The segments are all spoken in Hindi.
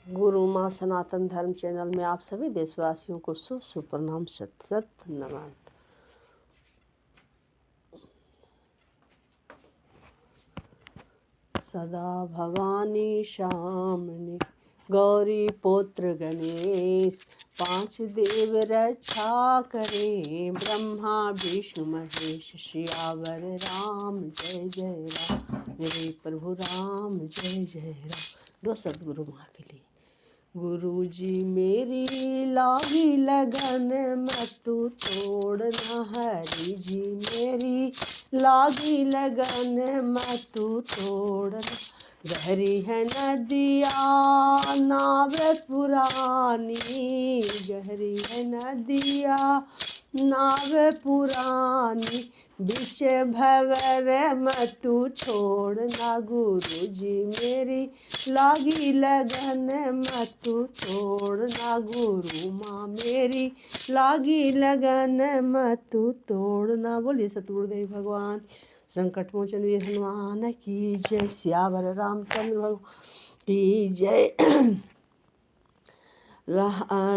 गुरु माँ सनातन धर्म चैनल में आप सभी देशवासियों को सुप्रणाम, सत सत नमन। सदा भवानी शामनी गौरी पुत्र गणेश, पांच देव रक्षा करे, ब्रह्मा विष्णु महेश। सियावर राम जय जय राम, मेरे प्रभु राम जय जय राम। दो सतगुरु माँ के लिए। गुरु जी मेरी लागी लगन मतु तोड़ना, हरि जी मेरी लागी लगन मतु तोड़ना। गहरी है नदिया नाव पुरानी, गहरी है नदिया नाव पुरानी, बीच भंवर मतु छोड़ना। गुरु जी मेरी लागी लगन मतु तोड़ना, गुरु माँ मेरी लागी लगन मतु तोड़ना। बोलिए सतगुरुदेव भगवान संकट मोचन वीर हनुमान की जय। सियावर रामचंद्र भगवान की जय।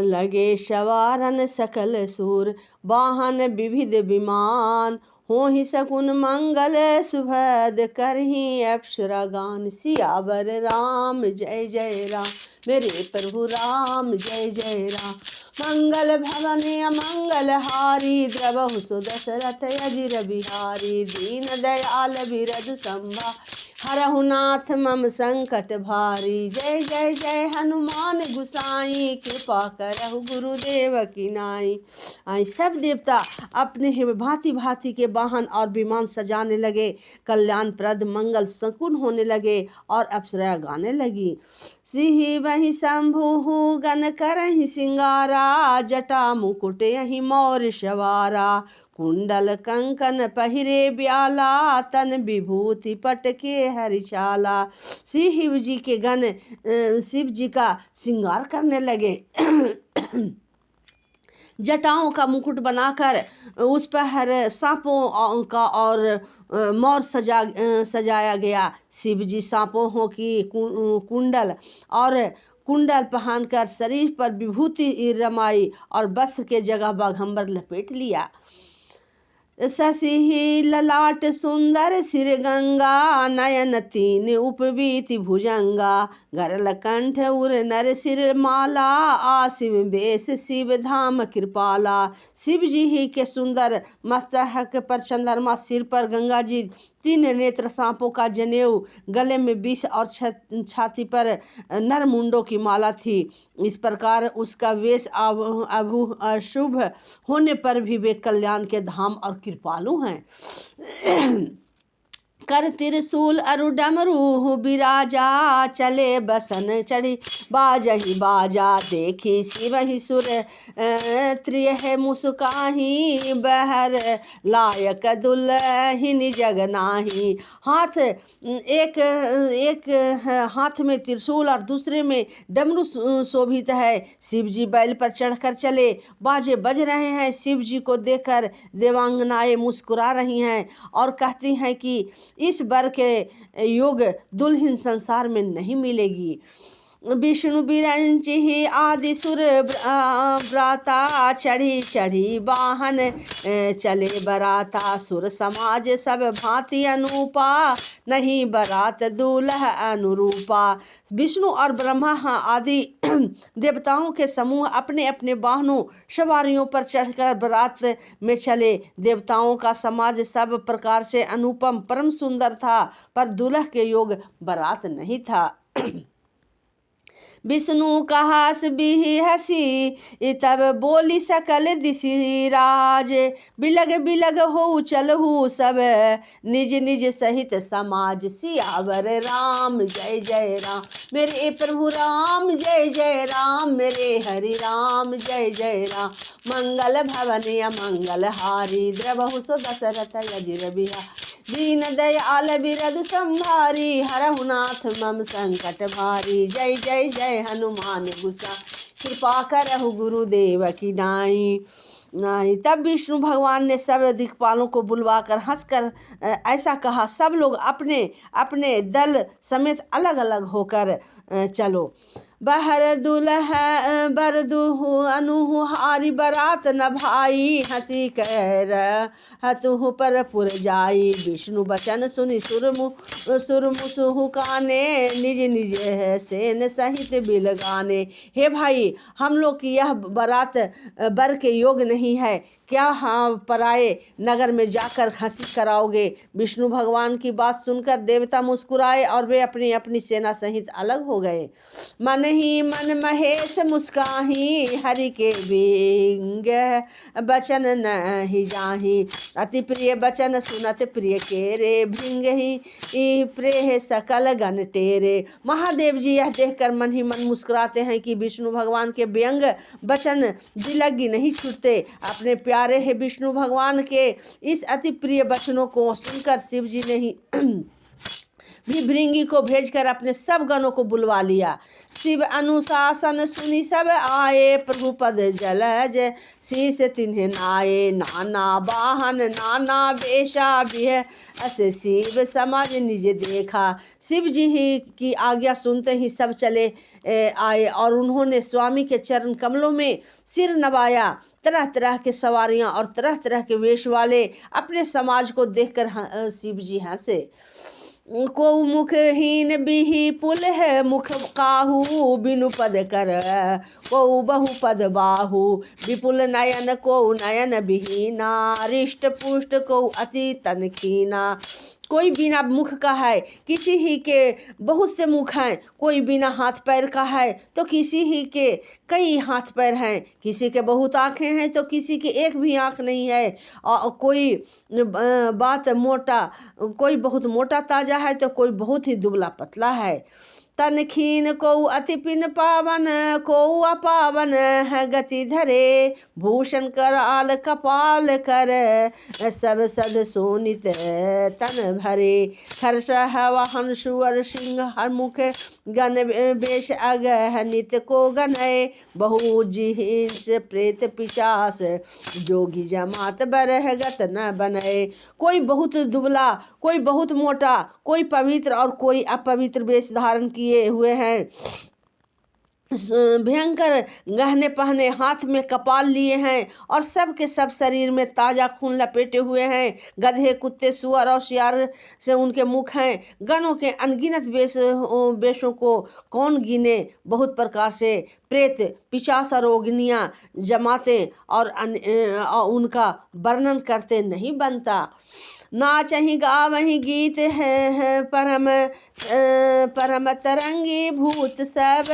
लगे सवारन सकल सूर, वाहन विविध विमान, हो ही सकुन मंगल सुभद, करही अप्सरा गान। सियावर राम जय जय राम, मेरे प्रभु राम जय जय राम। मंगल भवन अमंगल हारी, द्रवहु सुदशरथ अजिर बिहारी। दीन दयाल बिरधु संभा, हरहु नाथ मम संकट भारी। जय जय जय हनुमान गुसाई, कृपा करहु गुरुदेव की नाई। आई सब देवता अपने ही भांति भांति के वाहन और विमान सजाने लगे, कल्याणप्रद मंगल शकुन होने लगे और अप्सरा गाने लगी। सिहि वही शंभु गण करहि सिंगारा, जटा मुकुट यही मौर सवारा। कुंडल कंकन पहिरे ब्याला, तन विभूति पटके हरिचाला। शिव जी के गण शिव जी का श्रृंगार करने लगे। जटाओं का मुकुट बनाकर उस पर सांपों का और मोर सजाया गया। शिव जी सांपों की कुंडल और कुंडल पहनकर शरीर पर विभूति रमाई और वस्त्र के जगह बाघंबर लपेट लिया। शशि ललाट सुंदर सिर गंगा, नयन तीन उपवीति भुजंगा। गरल कंठ उर नर सिर माला, आसिम बेस शिव धाम कृपाला। शिव जी ही के सुंदर मस्तक पर चंद्रमा, सिर पर गंगा जी, तीन नेत्र सांपों का जनेऊ, गले में विष और छाती पर नर मुंडों की माला थी। इस प्रकार उसका वेश अशुभ होने पर भी वे कल्याण के धाम और कृपालु हैं। कर त्रिशूल अरु डमरू बिराजा, चले बसन चढ़ी बाजही बाजा। देखी शिवहि सुर त्रिय मुस्काही, बहर लायक दुल्हिन जगनाही। एक हाथ में त्रिशूल और दूसरे में डमरू शोभित है। शिव जी बैल पर चढ़कर चले, बाजे बज रहे हैं। शिव जी को देखकर देवांगनाएं मुस्कुरा रही हैं और कहती हैं कि इस वर के योग दुल्हन संसार में नहीं मिलेगी। विष्णु बिरंचि ही आदि सुर व्राता, चढ़ी चढ़ी वाहन चले बराता। सुर समाज सब भांति अनूपा, नहीं बरात दूल्ह अनुरूपा। विष्णु और ब्रह्मा आदि देवताओं के समूह अपने अपने वाहनों सवारियों पर चढ़कर बरात में चले। देवताओं का समाज सब प्रकार से अनुपम परम सुंदर था, पर दूल्हा के योग बरात नहीं था। विष्णु का हास बिहि हसी, तब बोली सकल दिशि राज। बिलग बिलग हो चलहु सब, निज निज सहित समाज। सियावर राम जय जय राम, मेरे प्रभु राम जय जय राम। मेरे हरि राम जय जय राम। मंगल भवन अमंगल हारी, द्रवहु सो दशरथ अजिर बिहारी। दीन दयाल बिरधु संभारी, हरहु नाथ मम संकट भारी। जय जय जय हनुमान गुसा, कृपा करहु गुरुदेव की नाई। तब विष्णु भगवान ने सब दिक्पालों को बुलवाकर हंसकर ऐसा कहा, सब लोग अपने अपने दल समेत अलग अलग होकर चलो। बहर दुलह बर दुहु अनुहु हारी बरात न भाई हंसी कह हतुहु पर पुर जाई विष्णु बचन सुनि सुरमुसुहु काने निज निज है सेन सहित बिल गाने। हे भाई, हम लोग की यह बारात बर के योग नहीं है, क्या हाँ पराए नगर में जाकर हंसी कराओगे। विष्णु भगवान की बात सुनकर देवता मुस्कुराए और वे अपनी अपनी सेना सहित अलग हो गए। मन ही मन महेश मुस्काही हरि के बिंग बचन नहीं जाही अति प्रिय बचन सुनत प्रिय के रे भृंग ही प्रेह सकल गण तेरे। महादेव जी यह देखकर मन ही मन मुस्कुराते हैं कि विष्णु भगवान के व्यंग वचन दिलगी नहीं छूटते। अपने प्यारे है विष्णु भगवान के इस अति प्रिय वचनों को सुनकर शिव जी ने ही भी भृंगी को भेजकर अपने सब गणों को बुलवा लिया। शिव अनुशासन सुनी सब आए प्रभु पद जलज शीस तिन्हे नाये नाना वाहन नाना वेशा बिह असे शिव समझ निज देखा। शिव जी ही की आज्ञा सुनते ही सब चले आए और उन्होंने स्वामी के चरण कमलों में सिर नवाया। तरह तरह के सवारियां और तरह तरह के वेश वाले अपने समाज को देखकर शिव जी हंसे। को मुखहीन बिही पुल है मुख काहू बिनु पद कर को बहु पद बाहू विपुल नयन को नयन बिहीना रिष्ट पुष्ट को अति तनखीना। कोई बिना मुख का है, किसी ही के बहुत से मुख हैं। कोई बिना हाथ पैर का है तो किसी ही के कई हाथ पैर हैं। किसी के बहुत आँखें हैं तो किसी की एक भी आँख नहीं है। और कोई बात मोटा, कोई बहुत मोटा ताजा है तो कोई बहुत ही दुबला पतला है। तनखीन को अति पिन पावन को अपावन है गति धरे भूषण कराल कपाल कर सब सद सोनित तन भरे। हर्ष वाहन सुअर सिंह हर मुख गण वेश अगह नित को गनय बहु जिहिंस प्रेत पिशास जोगी जमात बरह गत न बनय। कोई बहुत दुबला, कोई बहुत मोटा, कोई पवित्र और कोई अपवित्र वेश धारण किए हुए हैं। भयंकर गहने पहने हाथ में कपाल लिए हैं और सब के सब शरीर में ताजा खून लपेटे हुए हैं। गधे कुत्ते सुअर और सियार से उनके मुख हैं। गणों के अनगिनत वेशों को कौन गिने। बहुत प्रकार से प्रेत पिशाच रोगिनियां जमाते और उनका वर्णन करते नहीं बनता। नाचहि गावहि गीत है परम तरंगी भूत सब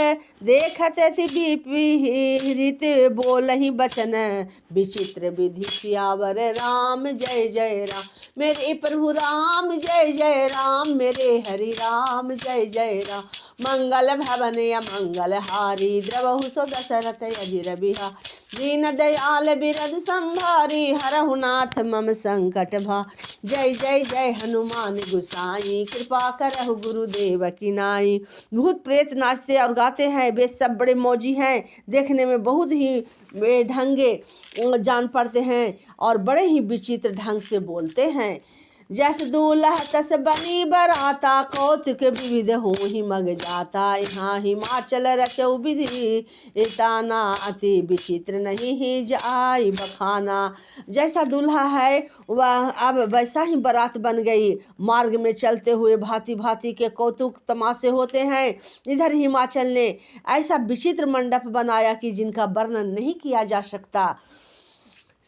देखत विपरीत बोलहि बचन विचित्र विधि सियावर राम जय जय राम। मेरे प्रभु राम जय जय राम, मेरे हरि राम जय जय राम। मंगल भवन या मंगल हारी द्रवहु सो दशरथ अजिर बिहा दीन दयाल बिरद संभारी हरहु नाथ मम संकट भा। जय जय जय हनुमान गुसाई कृपा करहु गुरुदेव की नाई। भूत प्रेत नाचते और गाते हैं, वे सब बड़े मौजी हैं। देखने में बहुत ही ढंगे जान पड़ते हैं और बड़े ही विचित्र ढंग से बोलते हैं। जस दूल्हा तस बनी बराता कौतुक विविध हो ही मग जाता। यहाँ हिमाचल रचौ विधि ताना अति विचित्र नहीं ही जाई बखाना। जैसा दूल्हा है वह अब वैसा ही बारात बन गई। मार्ग में चलते हुए भांति भांति के कौतुक तमाशे होते हैं। इधर हिमाचल ने ऐसा विचित्र मंडप बनाया कि जिनका वर्णन नहीं किया जा सकता।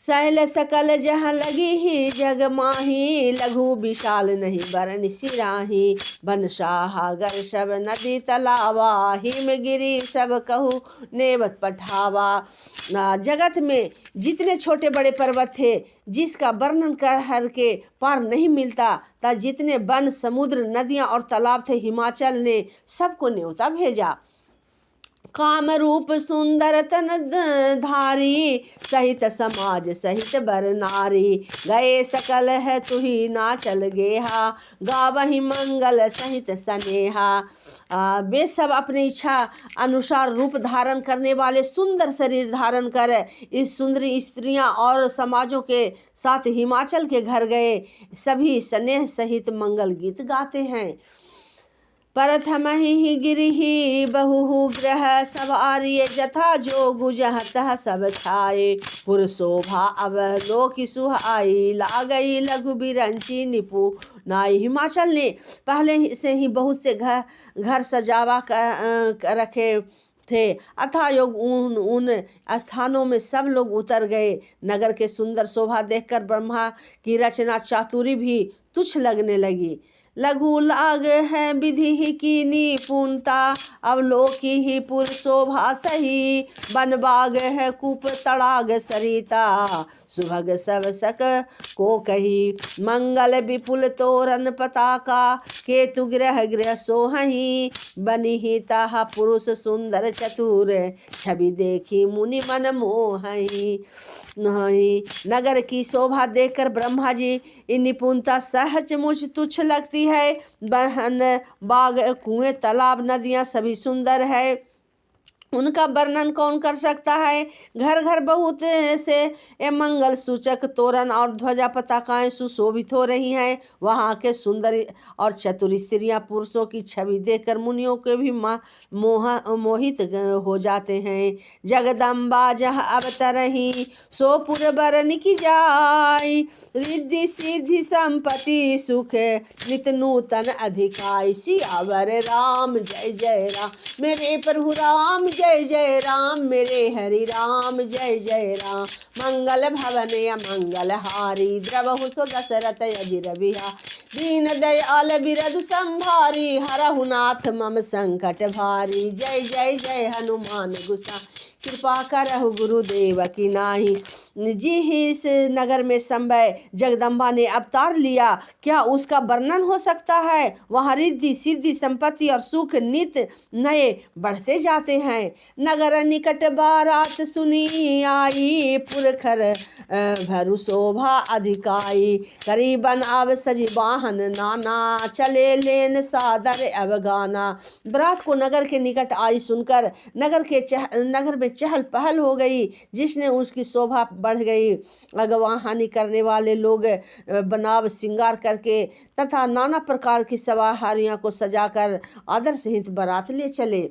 सहल सकल जहाँ लगी ही जग माही लघु विशाल नहीं बरन सिराही। बन सागर सब नदी तलावा हिमगिरी सब कहू नेवत पठावा। जगत में जितने छोटे बड़े पर्वत थे जिसका वर्णन कर के पार नहीं मिलता था, जितने वन समुद्र नदियाँ और तालाब थे, हिमाचल ने सबको न्योता भेजा। काम रूप सुंदर तन धारी सहित समाज सहित बर नारी। गए सकल है तुही नाचल गेहा गावहि मंगल सहित सनेहा। वे सब अपनी इच्छा अनुसार रूप धारण करने वाले सुंदर शरीर धारण कर इस सुंदरी स्त्रियां और समाजों के साथ हिमाचल के घर गए। सभी स्नेह सहित मंगल गीत गाते हैं। प्रथम ही गिरिहि बहु ग्रह सवारी जथा जोगु जह तह सब छाए पुर शोभा अब लोक सुहाई लागई लघु बिरंची निपु नाई। हिमाचल ने पहले से ही बहुत से घर सजावा कर रखे थे अथा योग उन स्थानों में सब लोग उतर गए। नगर के सुंदर शोभा देखकर ब्रह्मा की रचना चातुरी भी तुच्छ लगने लगी। लघु लाग है विधि की निपुणता अवलोकी ही पुर शोभा सही बन बाग है कूप तड़ाग सरिता सुभग सब सक को कही मंगल विपुल तोरण पताका केतु ग्रह ग्रह सोहही बनी ही ताहा पुरुष सुंदर चतुर छवि देखी मुनि मन मोहही। नगर की शोभा देखकर ब्रह्मा जी इन निपुणता सचमुच तुच्छ लगती है। बहन बाग कुएं तालाब नदियां सभी सुंदर है, उनका वर्णन कौन कर सकता है। घर घर बहुत से मंगल सूचक तोरण और ध्वजा पताकाएं सुशोभित हो रही हैं। वहाँ के सुंदर और चतुर स्त्रियां पुरुषों की छवि देखकर मुनियों के भी मोहित हो जाते हैं। जगदम्बा जह अवतरही सो पुर बरन की जाय रिद्धि सिद्धि संपत्ति सुख नित नूतन अधिकाई। सियावर राम जय जय राम मेरे प्रभु राम जय जय राम मेरे हरि राम जय जय राम मंगल भवन मंगल हारी द्रवहु सो दशरथ अजिर बिहा दीन दयाल बिरधु संभारी हरहु नाथ मम संकट भारी। जय जय जय हनुमान गुसा कृपा करहु गुरुदेव की नाही। जी ही इस नगर में समय जगदम्बा ने अवतार लिया, क्या उसका वर्णन हो सकता है। वहाँ रिद्धि सिद्धि संपत्ति और सुख नित नए बढ़ते जाते हैं। नगर निकट बारात सुनी आई पुरखर भरु शोभा अधिकाई करीबन आव सजी वाहन नाना चले लेन सादर अवगाना। बारात को नगर के निकट आई सुनकर नगर में चहल पहल हो गई, जिसने उसकी शोभा बढ़ गई। अगवाहानी करने वाले लोग बनाव श्रृंगार करके तथा नाना प्रकार की सवारियों को सजाकर आदर सहित बारात ले चले।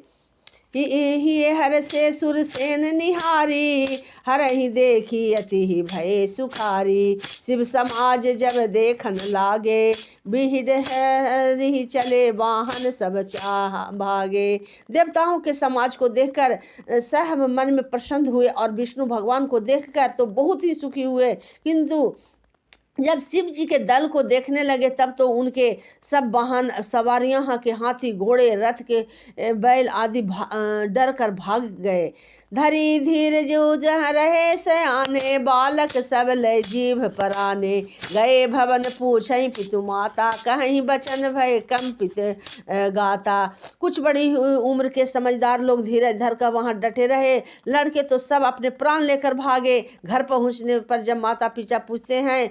ही हर से सुरसेन निहारी हर ही देखी अति ही भय सुखारी। शिव समाज जब देखन लागे बिहिड है चले वाहन सब चाह भागे। देवताओं के समाज को देखकर सब मन में प्रसन्न हुए और विष्णु भगवान को देखकर तो बहुत ही सुखी हुए, किंतु जब शिव जी के दल को देखने लगे तब तो उनके सब वाहन सवारियां के हाथी घोड़े रथ के बैल आदि डर कर भाग गए। धरी धीर जो जहाँ रहे सयाने बालक सब लय जीभ पराने गए भवन पूछई पितु माता कहीं बचन भय कंपित गाता। कुछ बड़ी उम्र के समझदार लोग धीरज धर कर वहाँ डटे रहे। लड़के तो सब अपने प्राण लेकर भागे। घर पहुँचने पर जब माता पिता पूछते हैं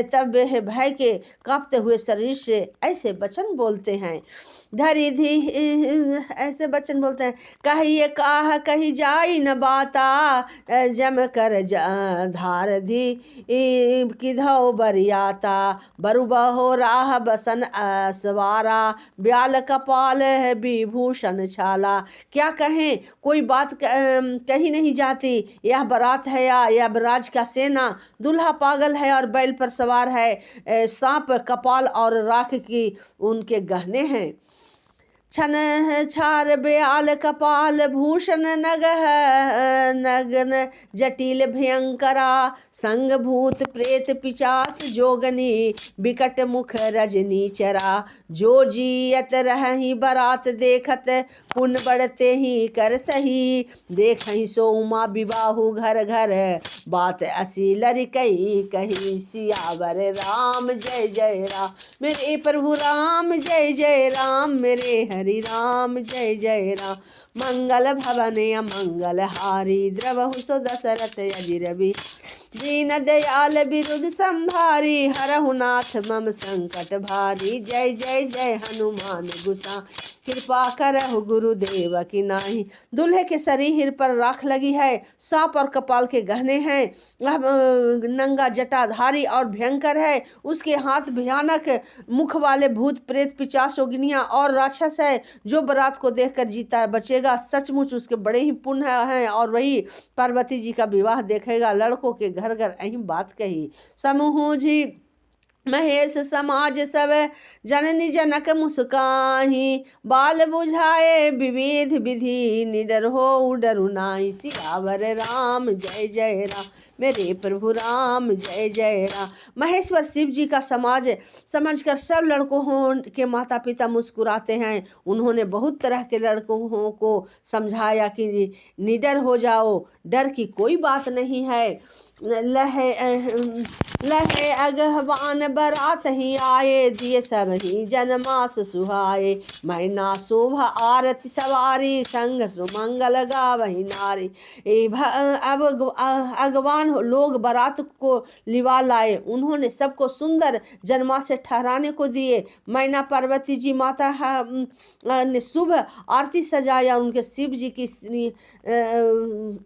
तब वे भय के कांपते हुए शरीर से ऐसे वचन बोलते हैं। धरी धी ऐसे वचन बोलते हैं कहिए काह कही जाई न बाता जम कर धार धी किधौ बरियाता बरु बहो राह बसन सवारा ब्याल कपाल है विभूषण छाला। क्या कहें, कोई बात कही नहीं जाती। यह बारात है या यमराज का सेना। दूल्हा पागल है और बैल पर सवार है। सांप कपाल और राख की उनके गहने हैं। छन छार ब्याल कपाल भूषण नगन जटिल भयंकरा संग भूत प्रेत पिचास जोगनी बिकट मुख रजनी चरा। जो जियत रही बरात देखत पुन बढ़ते ही कर सही देखहि सो उमा विवाहु घर घर बात असी लड़कई कही। सियावर राम जय जय राम मेरे प्रभु राम जय जय राम मेरे हरि राम जय जय राम मंगल भवन मंगल हारी द्रवहु सो दशरथ अजिर दीन दयाल बिरुद संभारी हरहु नाथ मम संकट भारी। जय जय जय हनुमान गुसा कृपा करहु गुरुदेव की नाही। दूल्हे के शरीर पर राख लगी है, सांप और कपाल के गहने हैं, वह नंगा जटाधारी और भयंकर है। उसके हाथ भयानक मुख वाले भूत प्रेत पिशाच योगिनियां और राक्षस है। जो बारात को देखकर जीता बचेगा, सचमुच उसके बड़े ही पुण्य हैं और वही पार्वती जी का विवाह देखेगा। लड़कों के घर घर अहिम बात कही। समूह जी महेश समाज सब जननी जनक मुस्काही। बाल बुझाए विविध विधि, निडर हो डरु नाहि। सियावर राम जय जय राम, मेरे प्रभु राम जय जय राम। महेश्वर शिव जी का समाज समझकर सब लड़कों के माता पिता मुस्कुराते हैं। उन्होंने बहुत तरह के लड़कों को समझाया कि निडर हो जाओ, डर की कोई बात नहीं है। लहे अगहवान बारात ही आए, दिए सब ही जनमास सुहाए। मैना शोभा आरती सवारी, संग सुमंगल गावही नारी। अब अगवान लोग बारात को लिवा लाए। उन्होंने सबको सुंदर जनमा से ठहराने को दिए। मैना पार्वती जी माता ने शुभ आरती सजाया, उनके शिव जी की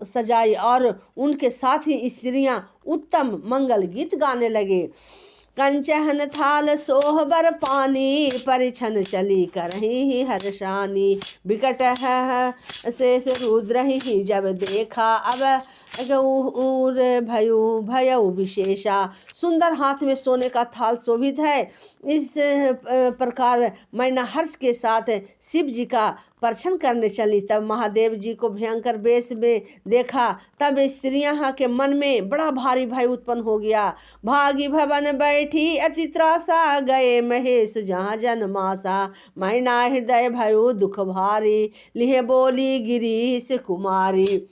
सजाई और उनके साथ ही स्त्रियां उत्तम मंगल गीत गाने लगे। कंचन थाल सोहबर पानी, परिछन चली करही हर्षानी। बिकट शेष रुद्र ही जब देखा, अब भयउ विशेषा। सुंदर हाथ में सोने का थाल शोभित है। इस प्रकार मैना हर्ष के साथ शिव जी का परछन करने चली। तब महादेव जी को भयंकर वेश में देखा। तब स्त्रियां के मन में बड़ा भारी भय उत्पन्न हो गया। भागी भवन बैठी अति त्रासा, गए महेश जहाँ जन्मासा। मैना हृदय भयो दुख भारी, लिहे बोली गिरीश कुमारी।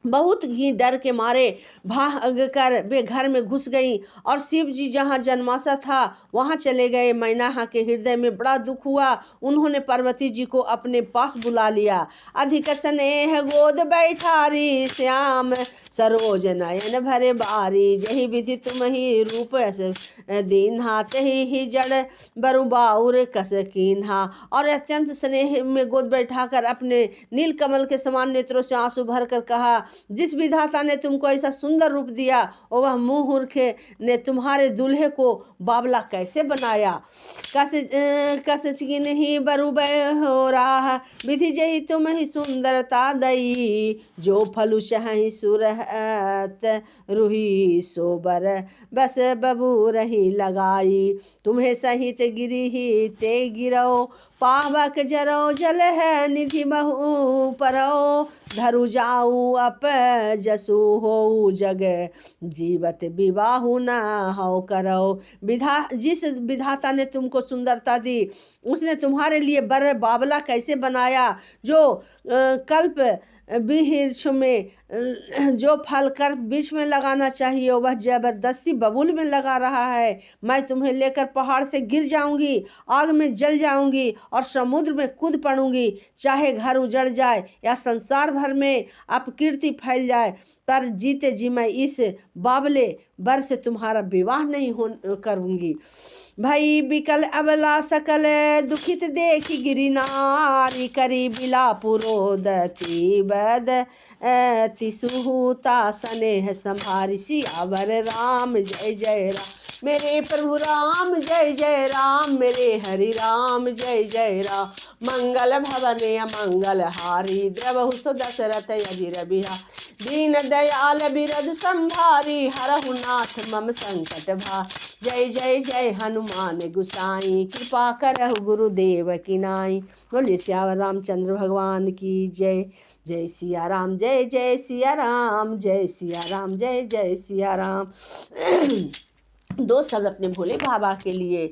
बहुत ही डर के मारे भाग कर वे घर में घुस गई और शिव जी जहाँ जन्मासा था वहाँ चले गए। मैना के हृदय में बड़ा दुख हुआ। उन्होंने पार्वती जी को अपने पास बुला लिया। अधिक स्नेह गोद बैठारी, श्याम सरोज नयन भरे बारी। जही विधि तुम ही रूप दीन्हा, तही ही जड़ बरु बाउर कस कीन्हा। और अत्यंत स्नेह में गोद बैठाकर अपने नील कमल के समान नेत्रों से आंसू भर कर कहा, जिस विधाता ने तुमको ऐसा सुंदर रूप दिया, और वह मूर्ख ने तुम्हारे दूल्हे को बावला कैसे बनाया। कस नहीं बरुब हो रहा, विधि जही तुम ही सुंदरता दई। जो फलु सही सुरहत रुही, सोबर बस बबू रही लगाई। तुम्हें सहित गिरी ही ते गिरो, पावक जरो जल है निधि महु परो। धरु जाऊ अप जसु हो, जग जीवत विवाहु न हो करो। जिस विधाता ने तुमको सुंदरता दी, उसने तुम्हारे लिए बर बावला कैसे बनाया। जो कल्प वृक्ष में जो फल कर बीच में लगाना चाहिए, वह जबरदस्ती बबूल में लगा रहा है। मैं तुम्हें लेकर पहाड़ से गिर जाऊंगी, आग में जल जाऊंगी और समुद्र में कूद पड़ूंगी। चाहे घर उजड़ जाए या संसार भर में अपकीर्ति फैल जाए, पर जीते जी मैं इस बावले बर से तुम्हारा विवाह नहीं करूंगी। भई बिकल अबला सकल, दुखित देखी गिरी नारी। करी बिला पुरोदती बद तिसुहुता स्नेह संभारी। सियावर राम जय जय राम, मेरे प्रभु राम जय जय राम। मेरे हरि राम जय जय राम। मंगल भवन मंगल हारी, द्रवहु सो दशरथ अजिर बिहारी। दीन दयाल बिरद संभारी, हरहु नाथ मम संकट भा। जय जय जय हनुमान गुसाई, कृपा करहु गुरुदेव की नाई। बोलिए श्याम रामचंद्र भगवान की जय। जय सिया राम जय जय सिया राम, जय सिया राम जय जय सिया राम। दो शब्द अपने भोले बाबा के लिए।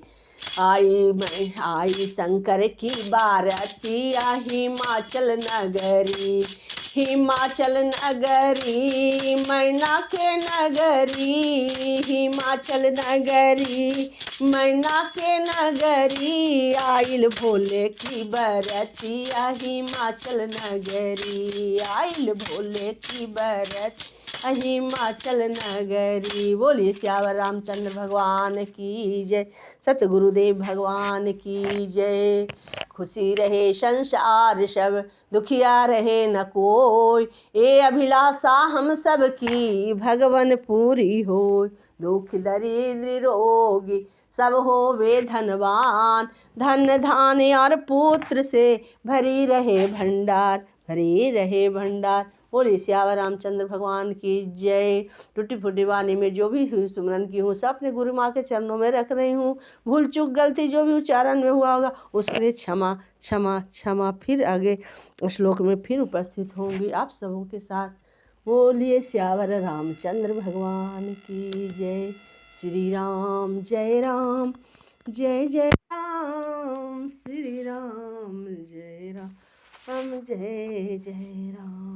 आई शंकर की बारातिया, हिमाचल नगरी। हिमाचल नगरी मैना के नगरी, हिमाचल नगरी मैना के नगरी। आइल भोले की बरतिया, हिमाचल नगरी। आइल भोले की बरत हिमाचल नगरी। बोलिए सियावर रामचंद्र भगवान की जय, सतगुरुदेव भगवान की जय। खुशी रहे संसार सब, दुखिया रहे न कोई, ये अभिलाषा हम सब की भगवन पूरी हो। दुख दरिद्र रोगी सब हो वे धनवान, धन धान्य और पुत्र से भरी रहे भंडार, भरी रहे भंडार। बोलिए सियावर रामचंद्र भगवान की जय। टूटी फूटी वाणी में जो भी सुमरन की हूँ सब अपने गुरु माँ के चरणों में रख रही हूँ। भूल चूक गलती जो भी उच्चारण में हुआ होगा उसके लिए क्षमा क्षमा क्षमा। फिर आगे श्लोक में फिर उपस्थित होंगी आप सबों के साथ। बोलिए सियावर रामचंद्र भगवान की जय। श्री राम जय राम, जय जय राम, श्री राम जय राम, जय जय राम।